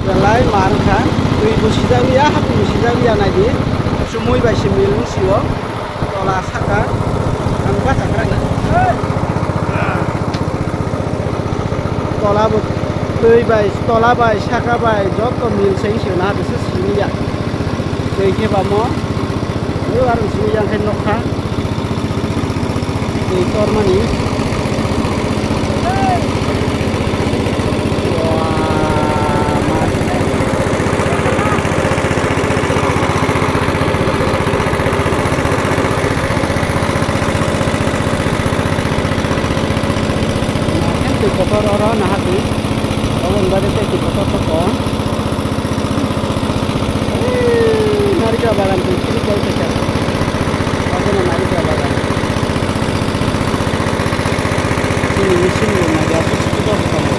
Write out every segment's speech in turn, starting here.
Belai markan, tui busijawiya, hapu busijawiya nadi, sumui bai simil siwo, tola saka, ang baca kerana. Tola bai, saka bai, joto mil sing siwo na beses siniya. Tui keba mo, itu harus siniya kan nokha, tui kormani. Kotor orang nah hati, orang baca teh kotor kotor. Nari kebalan tu, ini kau cakap. Apa nama nari kebalan? Ini mesin yang ada sesuatu kamu.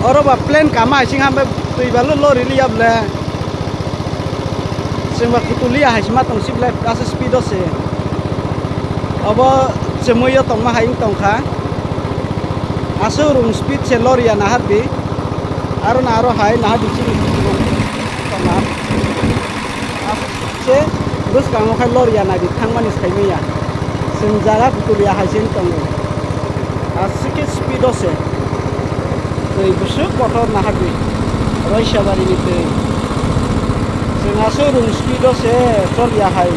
Orang plane kama sing hampe tui balu lori liab le sing waktu tulia hasmat tong sip le asa speedo se abo semuyo tong ma haing tong kha aso rung speed se lori ya nahar bi aro hai nahar di sini tong ma se terus kang kha lori ya nabi thang manis khai ya sing jaga tulia hasin tong asike speedo se busuk kotor nah habi Roisha bari nite sengaso rung speedo se tol ya hai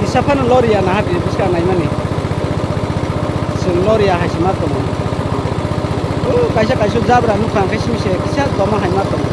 isapan lori ya nah habi buska nai mani sen lori ya hai simat tomo kaisa jabra nukang kaisi se kisa toma hai mat tomo